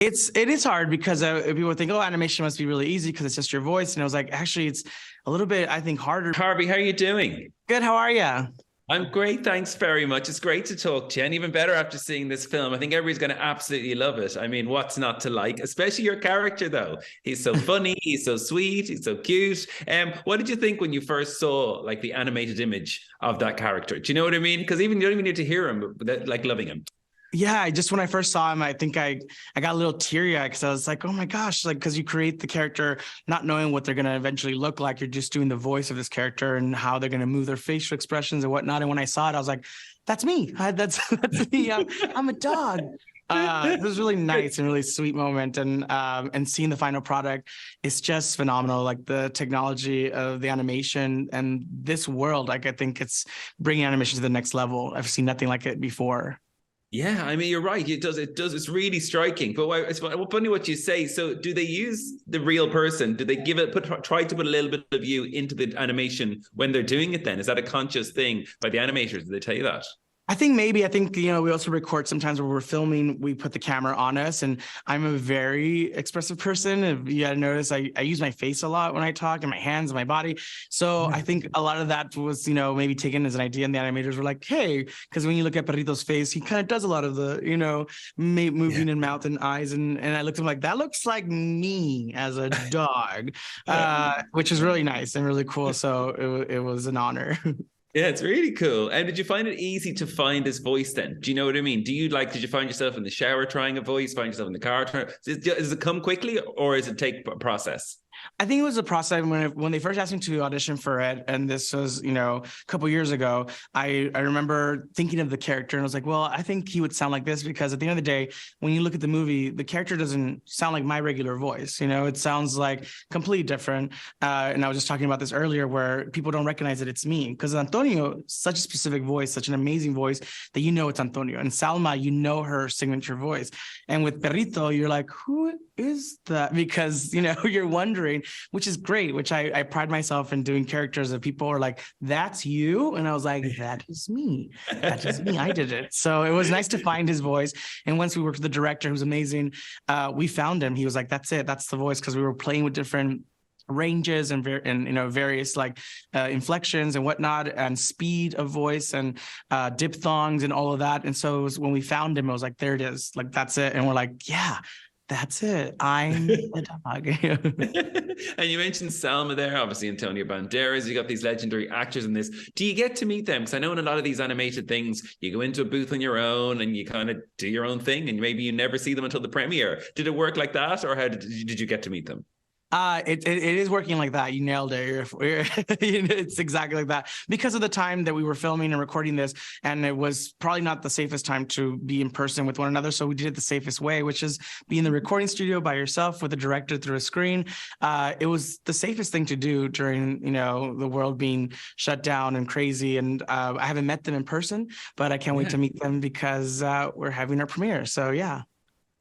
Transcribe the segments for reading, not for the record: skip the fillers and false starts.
It is hard because people think, oh, animation must be really easy because it's just your voice. And I was like, actually, it's a little bit, I think, harder. Harvey, how are you doing? Good. How are you? I'm great. Thanks very much. It's great to talk to you. And even better after seeing this film. I think everybody's going to absolutely love it. I mean, what's not to like? Especially your character, though. He's so funny. He's so sweet. He's so cute. What did you think when you first saw like the animated image of that character? Do you know what I mean? Because even you don't even need to hear him, but like loving him. Yeah, just when I first saw him, I think I got a little teary-eyed because I was like, oh my gosh, like because you create the character not knowing what they're going to eventually look like. You're just doing the voice of this character and how they're going to move their facial expressions and whatnot. And when I saw it, I was like, that's me. That's me. I'm a dog. It was really nice and really sweet moment. And seeing the final product, it's just phenomenal. Like the technology of the animation and this world, like I think it's bringing animation to the next level. I've seen nothing like it before. Yeah, I mean, you're right. It does. It's really striking. But it's funny what you say. So do they use the real person? Do they try to put a little bit of you into the animation when they're doing it then? Is that a conscious thing by the animators? Do they tell you that? I think, we also record sometimes where we're filming, we put the camera on us, and I'm a very expressive person. If you gotta notice, I use my face a lot when I talk and my hands and my body. So I think a lot of that was, maybe taken as an idea, and the animators were like, hey, because when you look at Perrito's face, he kind of does a lot of the, moving in mouth and eyes. And I looked at him like, that looks like me as a dog, which is really nice and really cool. So it was an honor. Yeah, it's really cool. And did you find it easy to find this voice then? Do you know what I mean? Did you find yourself in the shower trying a voice, find yourself in the car? Does it come quickly or does it take a process? I think it was a process when they first asked me to audition for it, and this was, a couple years ago. I remember thinking of the character, and I was like, well, I think he would sound like this because at the end of the day, when you look at the movie, the character doesn't sound like my regular voice. It sounds like completely different. And I was just talking about this earlier, where people don't recognize that it's me because Antonio, such a specific voice, such an amazing voice that it's Antonio, and Salma, her signature voice, and with Perrito, you're like, who is that? Because you're wondering, which is great, which I pride myself in doing characters that people are like, that's you, and I was like, that is me, I did it. So it was nice to find his voice. And once we worked with the director, who's amazing, we found him. He was like, that's it, that's the voice, because we were playing with different ranges and various inflections and whatnot, and speed of voice and diphthongs and all of that. And so it was, when we found him, I was like, there it is, like that's it. And we're like, yeah, that's it, I'm a dog. And you mentioned Salma there, obviously Antonio Banderas. You got these legendary actors in this. Do you get to meet them? Because I know in a lot of these animated things, you go into a booth on your own and you kind of do your own thing, and maybe you never see them until the premiere. Did it work like that, or how did you get to meet them? It is working like that. You nailed it. It's exactly like that because of the time that we were filming and recording this, and it was probably not the safest time to be in person with one another. So we did it the safest way, which is be in the recording studio by yourself with a director through a screen. It was the safest thing to do during, the world being shut down and crazy. And I haven't met them in person, but I can't wait to meet them because we're having our premiere. So yeah.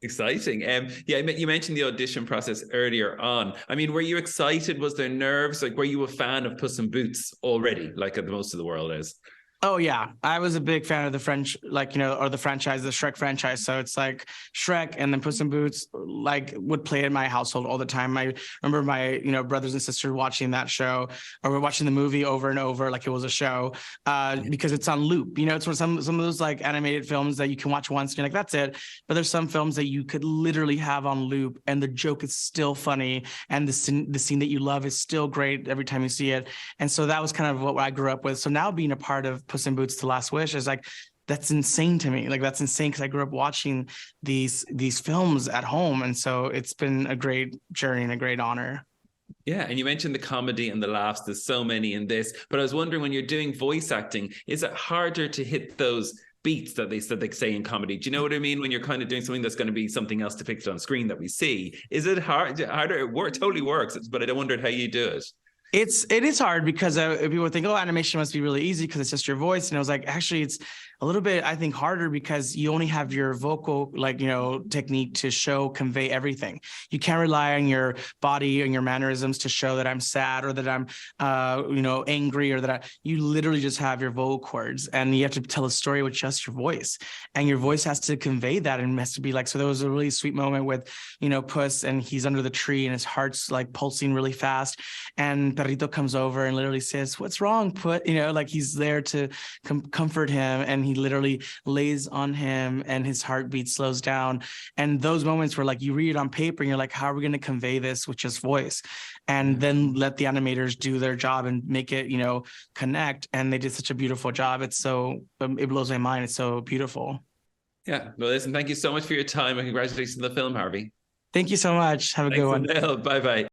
Exciting. You mentioned the audition process earlier on. I mean, were you excited? Was there nerves? Like, were you a fan of Puss in Boots already, like most of the world is? Oh, yeah. I was a big fan of the French, or the franchise, the Shrek franchise. So it's like Shrek and then Puss in Boots, would play in my household all the time. I remember my, brothers and sisters watching that show, or we're watching the movie over and over like it was a show, because it's on loop. It's one some of those like animated films that you can watch once and you're like, that's it. But there's some films that you could literally have on loop and the joke is still funny and the scene that you love is still great every time you see it. And so that was kind of what I grew up with. So now being a part of Puss in Boots: The Last Wish is like, that's insane to me. Like, that's insane because I grew up watching these films at home. And so it's been a great journey and a great honor. Yeah, and you mentioned the comedy and the laughs. There's so many in this. But I was wondering, when you're doing voice acting, is it harder to hit those beats that they say in comedy? Do you know what I mean? When you're kind of doing something that's going to be something else depicted on screen that we see, is it harder? It totally works, but I wondered how you do it. It is hard because people think, oh, animation must be really easy because it's just your voice. And I was like, actually, it's a little bit, I think, harder because you only have your vocal, like, technique to convey everything. You can't rely on your body and your mannerisms to show that I'm sad or that I'm, angry, or that you literally just have your vocal cords, and you have to tell a story with just your voice, and your voice has to convey that, and has to be like, so there was a really sweet moment with, Puss, and he's under the tree and his heart's like pulsing really fast, and Perrito comes over and literally says, "What's wrong, Puss?" Like he's there to comfort him, and he literally lays on him and his heartbeat slows down. And those moments where like you read it on paper and you're like, how are we going to convey this with just voice? And then let the animators do their job and make it, connect. And they did such a beautiful job. It's so, it blows my mind. It's so beautiful. Yeah. Well, listen, thank you so much for your time, and congratulations on the film, Harvey. Thank you so much. Have a good one. Bye-bye.